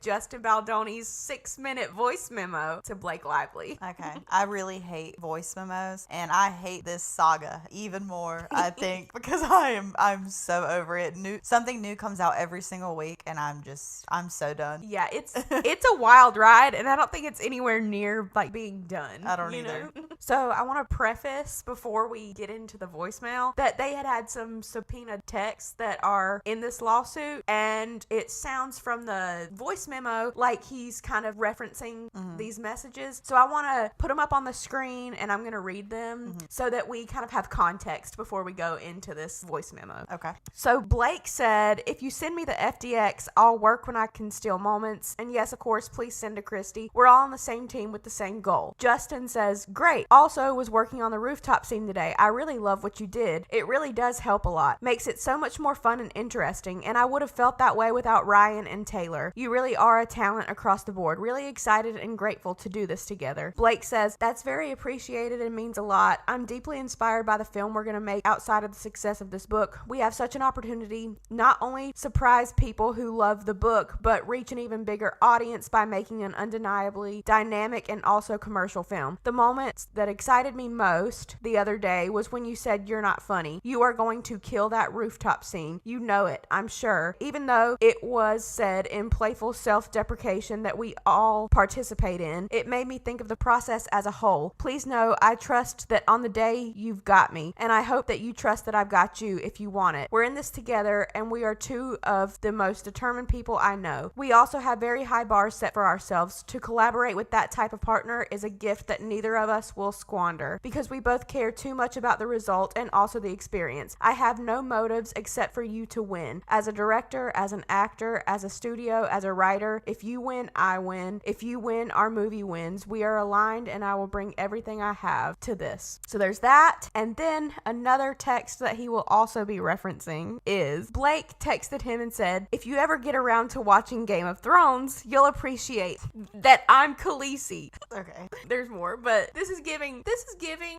Justin Baldoni's 6-minute voice memo to Blake Lively. Okay. I really hate voice memos, and I hate this saga even more, I think, because I'm so over it. Something new comes out every single week, and I'm so done. Yeah, it's a wild ride, and I don't think it's anywhere near like being done. I don't either. So I want to preface before we get into the voicemail that they had some subpoena texts that are in this lawsuit, and it sounds from the voice memo like he's kind of referencing these messages. So I want to put them up on the screen, and I'm going to read them so that we kind of have context before we go into this voice memo. Okay. So Blake said, if you send me the FDX, I'll work when I can steal moments. And yes, of course, please send to Christy. We're all on the same team with the same goal. Justin says, great. Also was working on the rooftop scene today. I really love what you did. It really does help a lot. Makes it so much more fun and interesting. And I would have felt that way without Ryan and Taylor. You really are a talent across the board. Really excited and grateful to do this together. Blake says, that's very appreciated and means a lot. I'm deeply inspired by the film we're going to make outside of the success of this book. We have such an opportunity not only surprise people who love the book, but reach an even bigger audience by making an undeniably dynamic and also commercial film. The moment that excited me most the other day was when you said you're not funny. You are going to kill that rooftop scene. You know it, I'm sure. Even though it was said in playful self-deprecation that we all participate in, it made me think of the process as a whole. Please know I trust that on the day you've got me, and I hope that you trust that I've got you if you want it. We're in this together, and we are two of the most determined people I know. We also have very high bars set for ourselves. To collaborate with that type of partner is a gift that neither of us will squander, because we both care too much about the result and also the experience. I have no motives except for you to win. As a director, as an actor, as a studio, as a writer, if you win, I win. If you win, our movie wins. We are aligned, and I will bring everything I have to this. So there's that. And then another text that he will also be referencing is Blake texted him and said, if you ever get around to watching Game of Thrones, you'll appreciate that I'm Khaleesi. Okay. There's more, but this is giving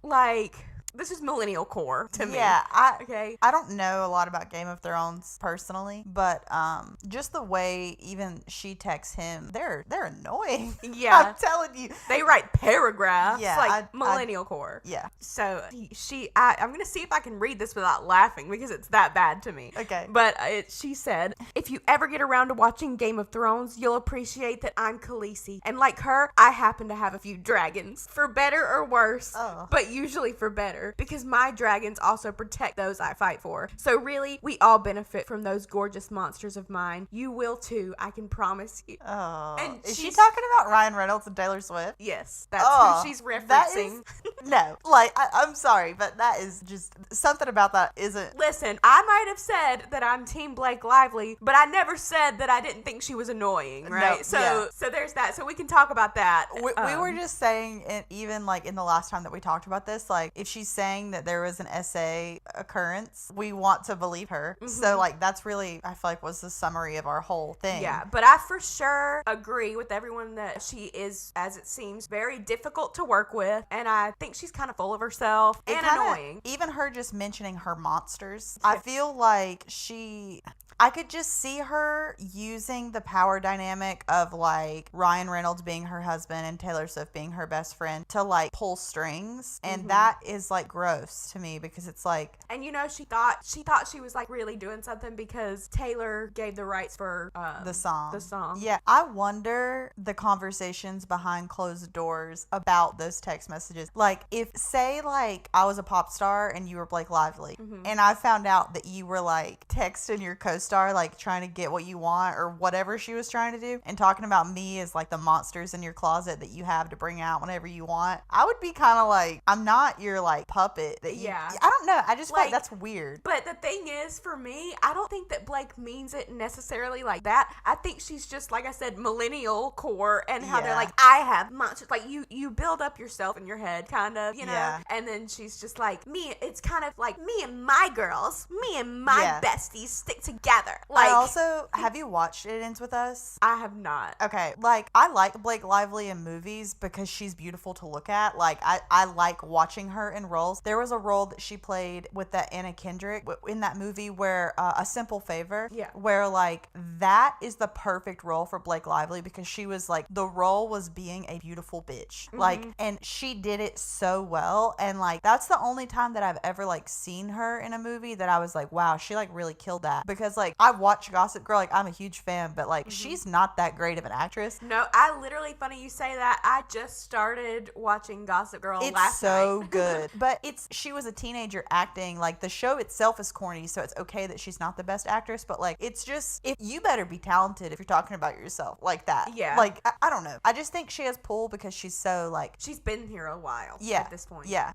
like, this is millennial core to me. Yeah, okay. I don't know a lot about Game of Thrones personally, but just the way even she texts him, they're annoying. Yeah. I'm telling you. They write paragraphs, Yeah, like millennial core. Yeah. So I'm going to see if I can read this without laughing because it's that bad to me. Okay. But she said, if you ever get around to watching Game of Thrones, you'll appreciate that I'm Khaleesi. And like her, I happen to have a few dragons, for better or worse, but usually for better. Because my dragons also protect those I fight for. So really, we all benefit from those gorgeous monsters of mine. You will too, I can promise you. Oh. And is she talking about Ryan Reynolds and Taylor Swift? Yes, that's who she's referencing. No, like, I'm sorry, but that is just, something about that isn't. Listen, I might have said that I'm Team Blake Lively, but I never said that I didn't think she was annoying, right? No, so there's that. So we can talk about that. We were just saying, even like in the last time that we talked about this, like if she's saying that there was an essay occurrence, we want to believe her. So like that's really, I feel like, was the summary of our whole thing. Yeah, but I for sure agree with everyone that she is, as it seems, very difficult to work with, and I think she's kind of full of herself and annoying. Even her just mentioning her monsters, I feel like I could just see her using the power dynamic of like Ryan Reynolds being her husband and Taylor Swift being her best friend to like pull strings, and that is like gross to me because it's like, and you know, she thought she was like really doing something because Taylor gave the rights for the song. Yeah, I wonder the conversations behind closed doors about those text messages. Like if, say, like I was a pop star and you were Blake Lively, and I found out that you were like texting your co-star like trying to get what you want or whatever she was trying to do, and talking about me as like the monsters in your closet that you have to bring out whenever you want, I would be kind of like, I'm not your like puppet that you, I don't know, I just feel like that's weird. But the thing is, for me, I don't think that Blake means it necessarily like that. I think she's just, like I said, millennial core, and how they're like, I have monsters, like you build up yourself in your head kind kind of, you know? Yeah. And then she's just like, it's kind of like me and my girls, me and my besties stick together. Like, I also, have you watched It Ends With Us? I have not. Okay, like, I like Blake Lively in movies because she's beautiful to look at. Like, I like watching her in roles. There was a role that she played with that Anna Kendrick in that movie where, A Simple Favor, where, like, that is the perfect role for Blake Lively because she was, like, the role was being a beautiful bitch. Like, and she did it so well. And, like, that's the only time that I've ever, like, seen her in a movie that I was like, wow, she, like, really killed that. Because, like, I watch Gossip Girl, like, I'm a huge fan, but, like, she's not that great of an actress. No, I literally, funny you say that, I just started watching Gossip Girl last night. It's so good. But she was a teenager acting, like, the show itself is corny, so it's okay that she's not the best actress, but, like, it's just, if you better be talented if you're talking about yourself like that. Yeah. Like, I don't know. I just think she has pull because she's so, like... She's been here a while at this point. Yeah.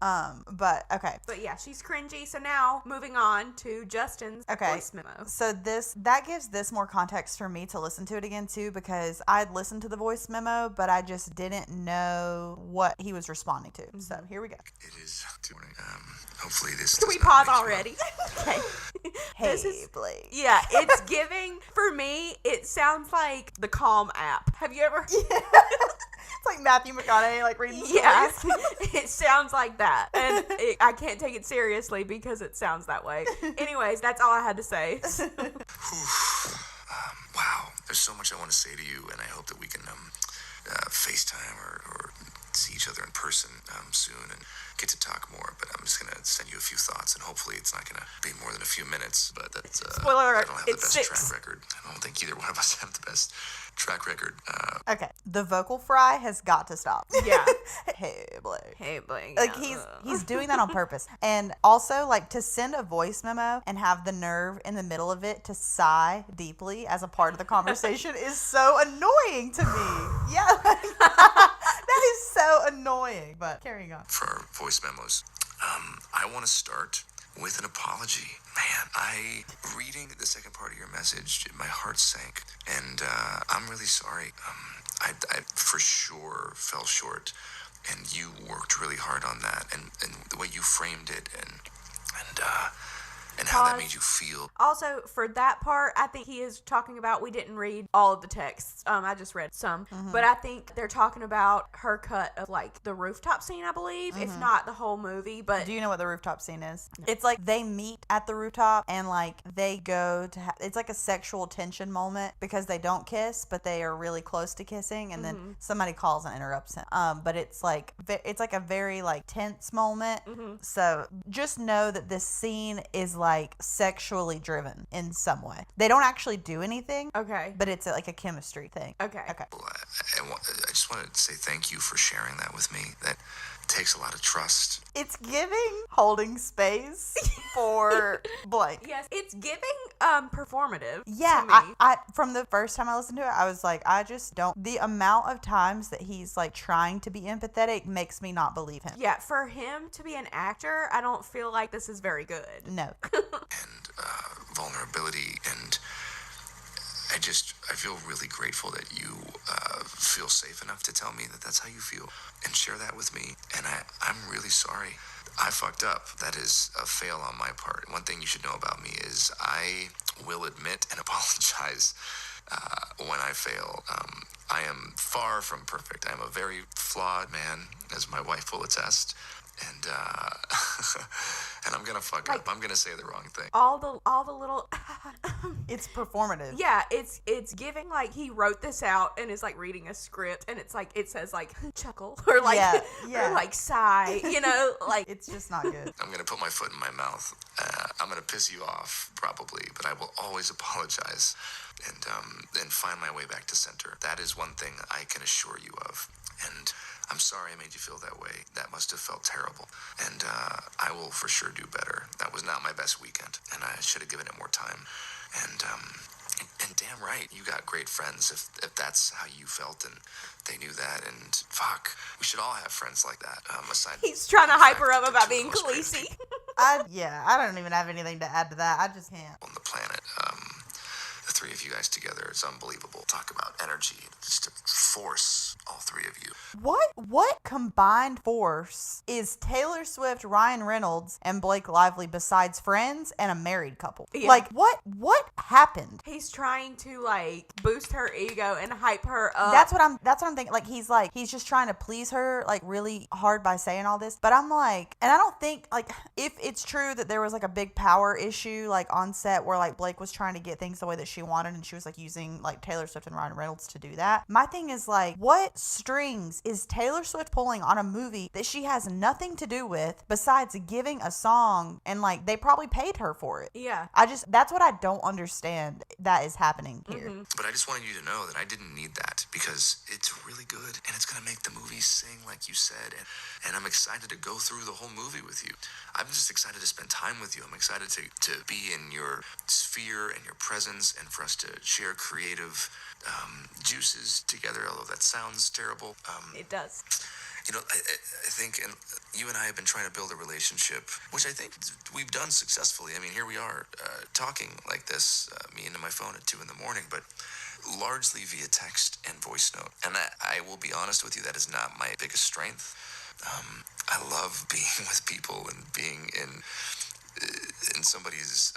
But, okay. But yeah, she's cringy. So now, moving on to Justin's voice memo. So that gives this more context for me to listen to it again, too, because I'd listened to the voice memo, but I just didn't know what he was responding to. So, here we go. It is 2 morning. Hopefully this Can we pause already? Okay. Hey, Blake. Yeah, it's giving, for me, it sounds like the Calm app. Have you ever? Yeah. It's like Matthew McConaughey, like, reading the stories. It sounds like that. And I can't take it seriously because it sounds that way. Anyways, that's all I had to say. Wow. There's so much I want to say to you, and I hope that we can FaceTime or see each other in person soon and get to talk more. But I'm just going to send you a few thoughts, and hopefully it's not going to be more than a few minutes. But that's spoiler alert, I don't have it's the best 6. track record. I don't think either one of us have the best track record. Okay, the vocal fry has got to stop. Yeah. Hey, Blake. Hey, Blake. Like, he's doing that on purpose. And also, like, to send a voice memo and have the nerve in the middle of it to sigh deeply as a part of the conversation is so annoying to me. Yeah. That is so annoying. But carrying on. For our voice memos, I want to start with an apology. Man, reading the second part of your message, my heart sank, and I'm really sorry. I for sure fell short, and you worked really hard on that, and the way you framed it, and how that made you feel. Also, for that part, I think he is talking about, we didn't read all of the texts. I just read some. But I think they're talking about her cut of, like, the rooftop scene, I believe, if not the whole movie. But do you know what the rooftop scene is? No. It's like they meet at the rooftop and, like, they go to it's like a sexual tension moment because they don't kiss, but they are really close to kissing, and then somebody calls and interrupts him. But it's like a very, like, tense moment. So just know that this scene is, like, sexually driven in some way. They don't actually do anything. Okay. But it's like a chemistry thing. Okay. Well, I just want to say thank you for sharing that with me. That takes a lot of trust. It's giving holding space for Blake. Yes, it's giving performative. Yeah, to me. I from the first time I listened to it, I was like, I just don't. The amount of times that he's, like, trying to be empathetic makes me not believe him. Yeah, for him to be an actor, I don't feel like this is very good. No. And vulnerability, and I feel really grateful that you feel safe enough to tell me that that's how you feel and share that with me. And I'm really sorry. I fucked up. That is a fail on my part. One thing you should know about me is I will admit and apologize when I fail. I am far from perfect. I am a very flawed man, as my wife will attest. And and I'm gonna fuck up. I'm gonna say the wrong thing. All the little It's performative. Yeah, it's giving, like, he wrote this out and is, like, reading a script, and it's like it says, like, chuckle or, like, or, like, sigh, you know, like, it's just not good. I'm gonna put my foot in my mouth. I'm gonna piss you off probably, but I will always apologize and find my way back to center. That is one thing I can assure you of. And I'm sorry I made you feel that way. That must have felt terrible. And I will for sure do better. That was not my best weekend, and I should have given it more time. And damn right, you got great friends if that's how you felt and they knew that. And fuck, we should all have friends like that. Aside, he's trying to hype her up the about two being most great Khaleesi. people I don't even have anything to add to that. I just can't. on the planet. The three of you guys together, it's unbelievable. Talk about energy, just to force all three of you. what combined force is Taylor Swift, Ryan Reynolds, and Blake Lively besides friends and a married couple? Yeah. Like, what happened? He's trying to like boost her ego and hype her up. That's what I'm thinking. Like he's just trying to please her like really hard by saying all this. But I'm like, and I don't think like if it's true that there was like a big power issue like on set where like Blake was trying to get things the way that she wanted and she was like using like Taylor Swift and Ryan Reynolds to do that. My thing is like, what strings is Taylor Swift pulling on a movie that she has nothing to do with besides giving a song, and like they probably paid her for it? Yeah. That's what I don't understand that is happening here. But I just wanted you to know that I didn't need that because it's really good and it's going to make the movie sing like you said. And I'm excited to go through the whole movie with you. I'm just excited to spend time with you. I'm excited to be in your sphere and your presence and for us to share creative juices together, although that sounds terrible. It does. You know, I think, and you and I have been trying to build a relationship, which I think we've done successfully. I mean, here we are talking like this, me into my phone at 2 a.m, but largely via text and voice note. And I will be honest with you, that is not my biggest strength. I love being with people and being in somebody's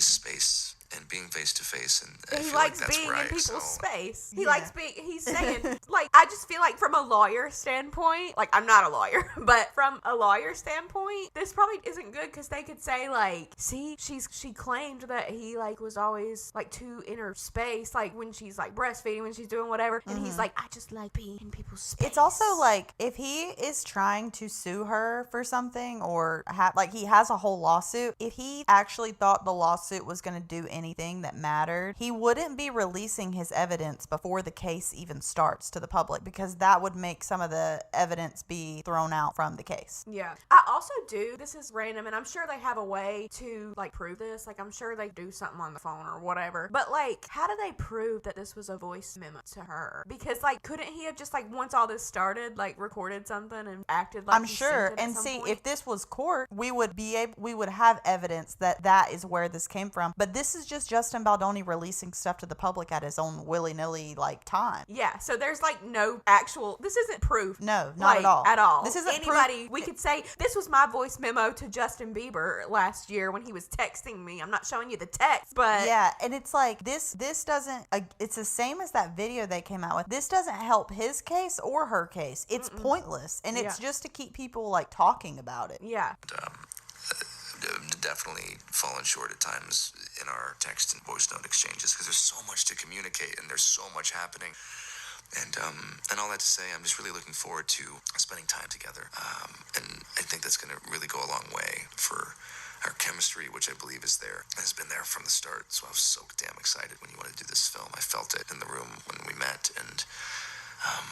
space and being face to face, and I He feel likes like that's being where in I people's excel. space. He Yeah. likes being, he's saying, like, I just feel like from a lawyer standpoint, like, I'm not a lawyer, but from a lawyer standpoint, this probably isn't good because they could say, like, see, she claimed that he, like, was always, like, too in her space, like, when she's, like, breastfeeding, when she's doing whatever, and he's like, I just like being in people's space. It's also like if he is trying to sue her for something or like he has a whole lawsuit, if he actually thought the lawsuit was going to do anything that mattered, he wouldn't be releasing his evidence before the case even starts to the public, because that would make some of the evidence be thrown out from the case. Yeah. I also do, this is random, and I'm sure they have a way to, like, prove this. Like, I'm sure they do something on the phone or whatever. But, like, how do they prove that this was a voice memo to her? Because, like, couldn't he have just, like, once all this started, like, recorded something and acted like I'm he sure. sent it at And some see, point? if this was court, we would have evidence that is where this came from. But this is just Justin Baldoni releasing stuff to the public at his own willy-nilly like time. Yeah, so there's like no actual, this isn't proof. No, not like, at all. At all. This isn't anybody, we could say, this was my voice memo to Justin Bieber last year when he was texting me. I'm not showing you the text, but. Yeah, and it's like, this doesn't, it's the same as that video they came out with. This doesn't help his case or her case. It's pointless, and it's just to keep people like talking about it. Yeah. Definitely fallen short at times in our text and voice note exchanges because there's so much to communicate and there's so much happening. And all that to say, I'm just really looking forward to spending time together. And I think that's going to really go a long way for our chemistry, which I believe is there, has been there from the start. So I was so damn excited when you wanted to do this film. I felt it in the room when we met, and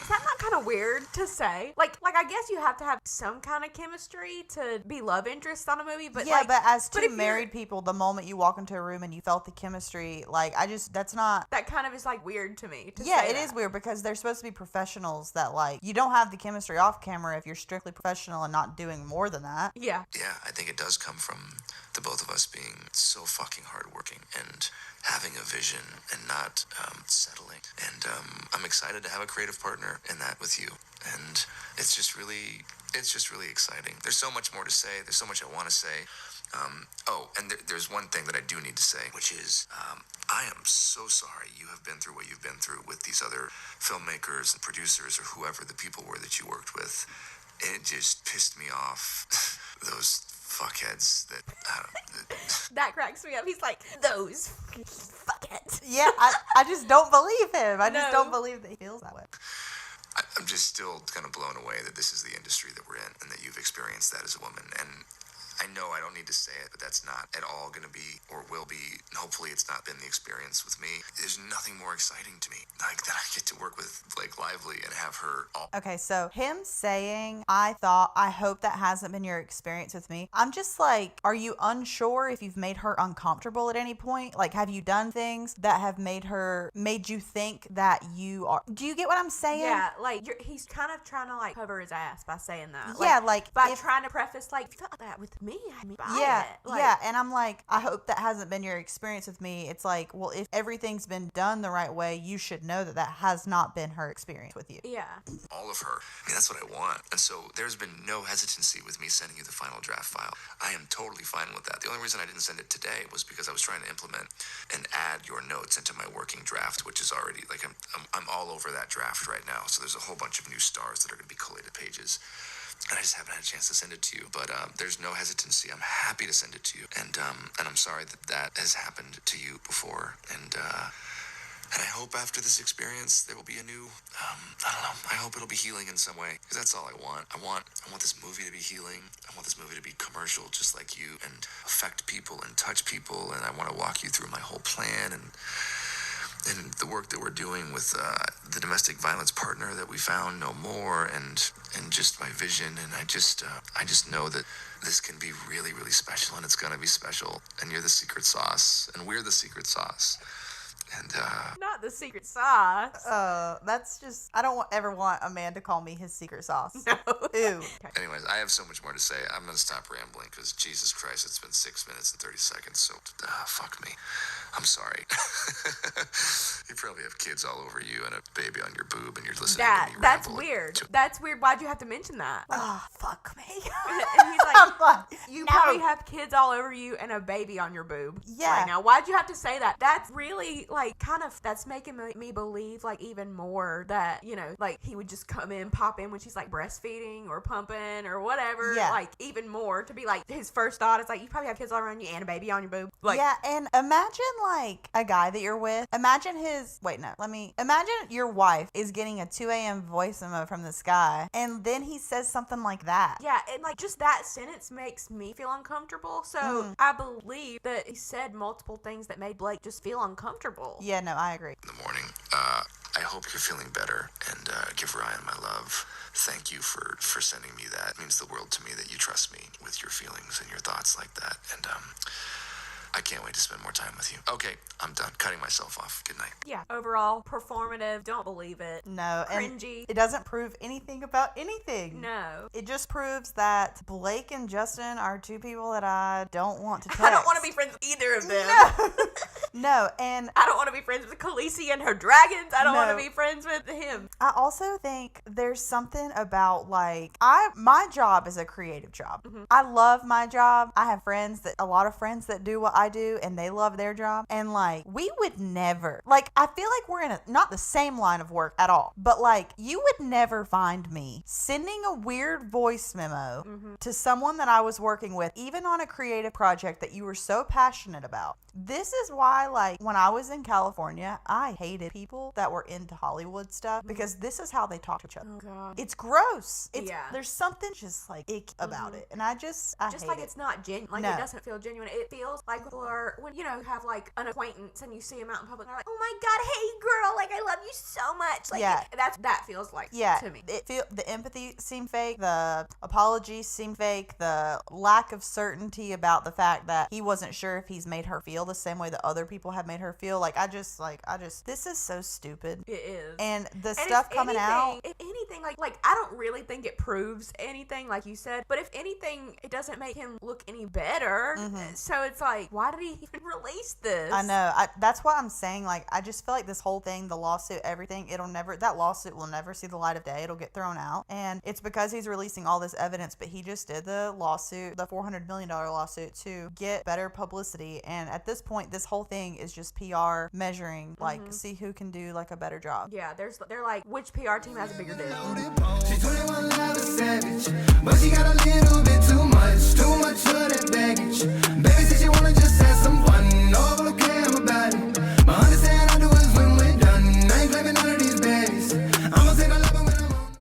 Is that not kind of weird to say? Like I guess you have to have some kind of chemistry to be love interest on a movie, but yeah, like, but as but two if you're- married people, the moment you walk into a room and you felt the chemistry, like that's not. that kind of is like weird to me. To Yeah, say it is weird because they're supposed to be professionals that like you don't have the chemistry off camera if you're strictly professional and not doing more than that. Yeah. yeah, I think it does come from the both of us being so fucking hardworking and having a vision and not settling. And I'm excited to have a creative partner in that with you. And it's just really exciting. There's so much more to say. There's so much I want to say. There's one thing that I do need to say, which is I am so sorry you have been through what you've been through with these other filmmakers and producers or whoever the people were that you worked with. It just pissed me off. Those fuckheads that That cracks me up. He's like, those fuckheads. Yeah, I just don't believe him. I just No. don't believe that he feels that way. I'm just still kind of blown away that this is the industry that we're in and that you've experienced that as a woman. And I know I don't need to say it, but that's not at all going to be or will be, and hopefully it's not been the experience with me. There's nothing more exciting to me like that I get to work with Blake Lively and have her all. Okay, so him saying, I hope that hasn't been your experience with me. I'm just like, are you unsure if you've made her uncomfortable at any point? Like, have you done things that have made you think that you are, do you get what I'm saying? Yeah, like he's kind of trying to like cover his ass by saying that. Yeah, like, by if- trying to preface like, you felt that with me. I mean, buy Yeah, it. Like, yeah, and I'm like, I hope that hasn't been your experience with me. It's like, well, if everything's been done the right right way, you should know that that has not been her experience with you. Yeah. All of her. I mean, that's what I want. And so there's been no hesitancy with me sending you the final draft file. I am totally fine with that. The only reason I didn't send it today was because I was trying to implement and add your notes into my working draft, which is already, like, I'm all over that draft right now. So there's a whole bunch of new stars that are going to be collated pages. And I just haven't had a chance to send it to you. But there's no hesitancy. I'm happy to send it to you. And I'm sorry that has happened to you before. And I hope after this experience there will be a new, I don't know, I hope it'll be healing in some way. Because that's all I want. I want this movie to be healing. I want this movie to be commercial just like you and affect people and touch people. And I want to walk you through my whole plan and the work that we're doing with the domestic violence partner that we found, No More, and just my vision. And I just know that this can be really, really special, and it's going to be special. And you're the secret sauce, and we're the secret sauce. And Not the secret sauce. That's just, I don't ever want a man to call me his secret sauce. No. Ew. anyways, I have so much more to say. I'm going to stop rambling because Jesus Christ, it's been 6 minutes and 30 seconds. So fuck me. I'm sorry. You probably have kids all over you and a baby on your boob, and you're listening to me That's ramble. weird. That's weird. Why'd you have to mention that? Oh, fuck me. And he's like, I'm like, you no. probably have kids all over you and a baby on your boob. Yeah. Right now, why'd you have to say that? That's really, like, kind of, that's making me believe, like, even more that, you know, like, he would just come in, pop in when she's, like, breastfeeding or pumping or whatever. Yeah. Like, even more to be, like, his first thought is, like, you probably have kids all around you and a baby on your boob. Like, yeah, and imagine, like, a guy that you're with. Imagine imagine your wife is getting a 2 a.m. voice memo from this guy, and then he says something like that. Yeah, and like just that sentence makes me feel uncomfortable. So I believe that he said multiple things that made Blake just feel uncomfortable. Yeah, no, I agree. In the morning. I hope you're feeling better, and give Ryan my love. Thank you for sending me that. It means the world to me that you trust me with your feelings and your thoughts like that. And I can't wait to spend more time with you. Okay, I'm done cutting myself off. Good night. Yeah, overall performative. Don't believe it. No, and Cringy. it doesn't prove anything about anything. No. It just proves that Blake and Justin are two people that I don't want to text. I don't want to be friends with either of them. No. No, and I don't want to be friends with Khaleesi and her dragons. I don't want No. to be friends with him. I also think there's something about, like, my job is a creative job. I love my job. I have a lot of friends that do what I do, and they love their job. And, like, we would never, like, I feel like we're in not the same line of work at all, but, like, you would never find me sending a weird voice memo to someone that I was working with, even on a creative project that you were so passionate about. This is why, like, when I was in California, I hated people that were into Hollywood stuff because this is how they talk to each other. Oh, God. It's gross. Yeah. There's something just, like, ick about it. And I Just hate like it. it's not genuine. Like, No. it doesn't feel genuine. It feels like when, you know, you have, like, an acquaintance and you see him out in public and they're like, oh, my God, hey, girl, like, I love you so much. Like, Yeah. that feels like Yeah, to me. the empathy seemed fake. The apologies seemed fake. The lack of certainty about the fact that he wasn't sure if he's made her feel the same way that other people have made her feel. Like, I just, this is so stupid. It is. And the And stuff if coming anything, out. If anything, like I don't really think it proves anything, like you said. But if anything, it doesn't make him look any better. So it's like, why did he even release this? I know. That's what I'm saying. Like, I just feel like this whole thing, the lawsuit, everything, that lawsuit will never see the light of day. It'll get thrown out. And it's because he's releasing all this evidence, but he just did the lawsuit, the $400 million lawsuit, to get better publicity. And at this point, this whole thing is just PR measuring, like, see who can do, like, a better job. Yeah, they're like, which PR team has a bigger deal? She's 21 live a savage, but she gotta live